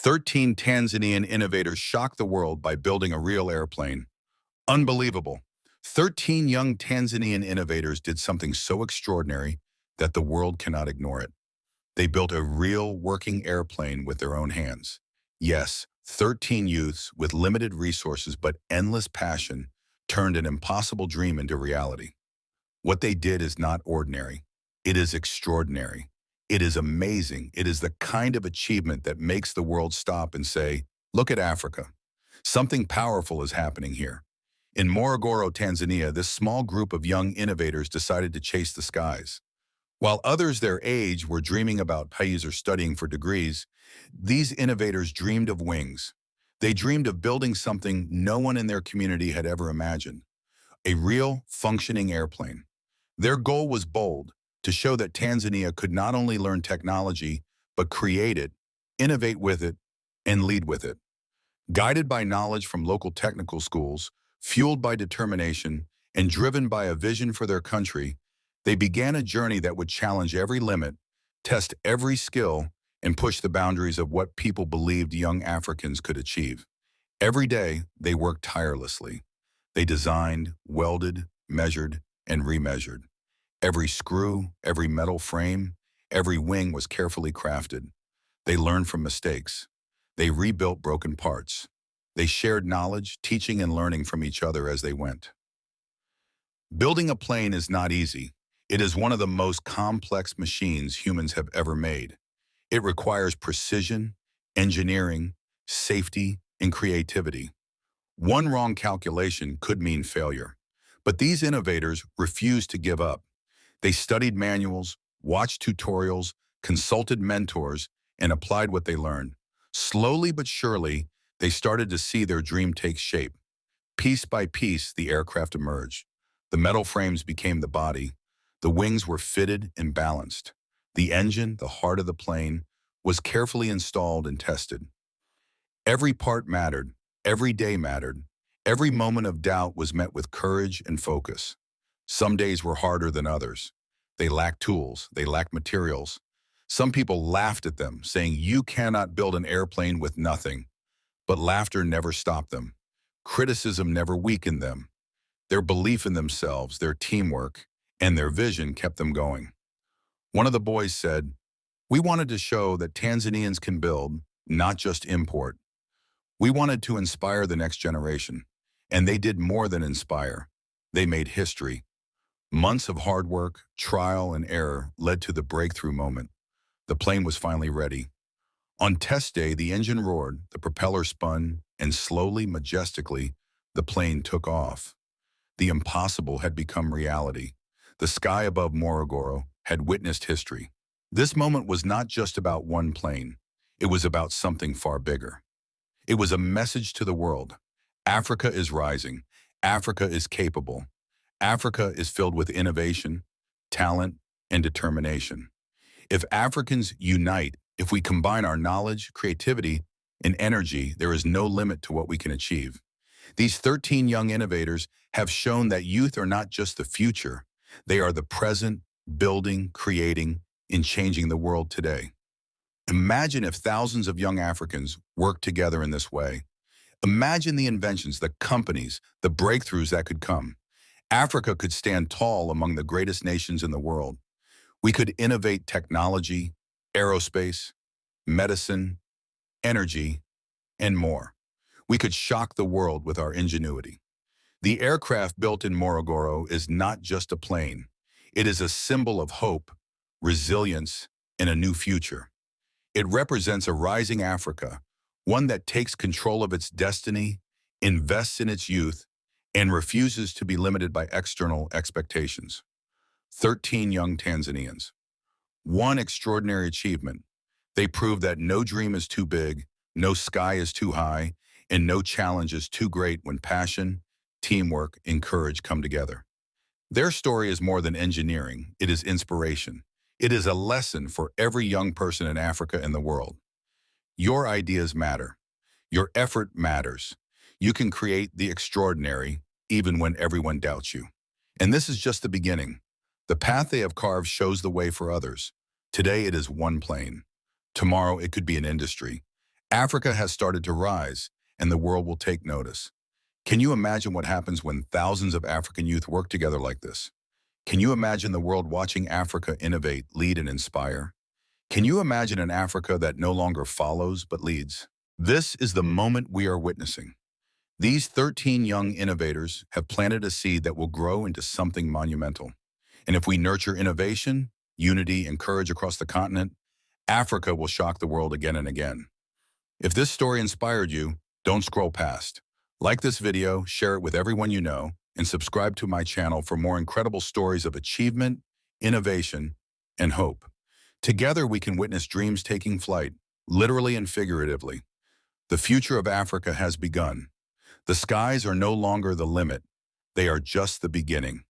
13 Tanzanian innovators shocked the world by building a real airplane. Unbelievable. 13 young Tanzanian innovators did something so extraordinary that the world cannot ignore it. They built a real working airplane with their own hands. Yes, 13 youths with limited resources but endless passion turned an impossible dream into reality. What they did is not ordinary. It is extraordinary. It is amazing. It is the kind of achievement that makes the world stop and say, look at Africa. Something powerful is happening here. In Morogoro, Tanzania, this small group of young innovators decided to chase the skies. While others their age were dreaming about pays or studying for degrees, these innovators dreamed of wings. They dreamed of building something no one in their community had ever imagined, a real, functioning airplane. Their goal was bold, to show that Tanzania could not only learn technology, but create it, innovate with it, and lead with it. Guided by knowledge from local technical schools, fueled by determination, and driven by a vision for their country, they began a journey that would challenge every limit, test every skill, and push the boundaries of what people believed young Africans could achieve. Every day, they worked tirelessly. They designed, welded, measured, and remeasured. Every screw, every metal frame, every wing was carefully crafted. They learned from mistakes. They rebuilt broken parts. They shared knowledge, teaching and learning from each other as they went. Building a plane is not easy. It is one of the most complex machines humans have ever made. It requires precision, engineering, safety, and creativity. One wrong calculation could mean failure. But these innovators refused to give up. They studied manuals, watched tutorials, consulted mentors, and applied what they learned. Slowly but surely, they started to see their dream take shape. Piece by piece, the aircraft emerged. The metal frames became the body. The wings were fitted and balanced. The engine, the heart of the plane, was carefully installed and tested. Every part mattered. Every day mattered. Every moment of doubt was met with courage and focus. Some days were harder than others. They lacked tools. They lacked materials. Some people laughed at them, saying, "You cannot build an airplane with nothing." But laughter never stopped them. Criticism never weakened them. Their belief in themselves, their teamwork, and their vision kept them going. One of the boys said, "We wanted to show that Tanzanians can build, not just import. We wanted to inspire the next generation." And they did more than inspire. They made history. Months of hard work, trial, and error led to the breakthrough moment. The plane was finally ready. On test day, the engine roared, the propeller spun, and slowly, majestically, the plane took off. The impossible had become reality. The sky above Morogoro had witnessed history. This moment was not just about one plane. It was about something far bigger. It was a message to the world. Africa is rising. Africa is capable. Africa is filled with innovation, talent, and determination. If Africans unite, if we combine our knowledge, creativity, and energy, there is no limit to what we can achieve. These 13 young innovators have shown that youth are not just the future. They are the present, building, creating, and changing the world today. Imagine if thousands of young Africans worked together in this way. Imagine the inventions, the companies, the breakthroughs that could come. Africa could stand tall among the greatest nations in the world. We could innovate technology, aerospace, medicine, energy, and more. We could shock the world with our ingenuity. The aircraft built in Morogoro is not just a plane. It is a symbol of hope, resilience, and a new future. It represents a rising Africa, one that takes control of its destiny, invests in its youth, and refuses to be limited by external expectations. 13 young Tanzanians. One extraordinary achievement. They proved that no dream is too big, no sky is too high, and no challenge is too great when passion, teamwork, and courage come together. Their story is more than engineering. It is inspiration. It is a lesson for every young person in Africa and the world. Your ideas matter. Your effort matters. You can create the extraordinary even when everyone doubts you. And this is just the beginning. The path they have carved shows the way for others. Today it is one plane. Tomorrow it could be an industry. Africa has started to rise, and the world will take notice. Can you imagine what happens when thousands of African youth work together like this? Can you imagine the world watching Africa innovate, lead, and inspire? Can you imagine an Africa that no longer follows but leads? This is the moment we are witnessing. These 13 young innovators have planted a seed that will grow into something monumental. And if we nurture innovation, unity, and courage across the continent, Africa will shock the world again and again. If this story inspired you, don't scroll past. Like this video, share it with everyone you know, and subscribe to my channel for more incredible stories of achievement, innovation, and hope. Together we can witness dreams taking flight, literally and figuratively. The future of Africa has begun. The skies are no longer the limit. They are just the beginning.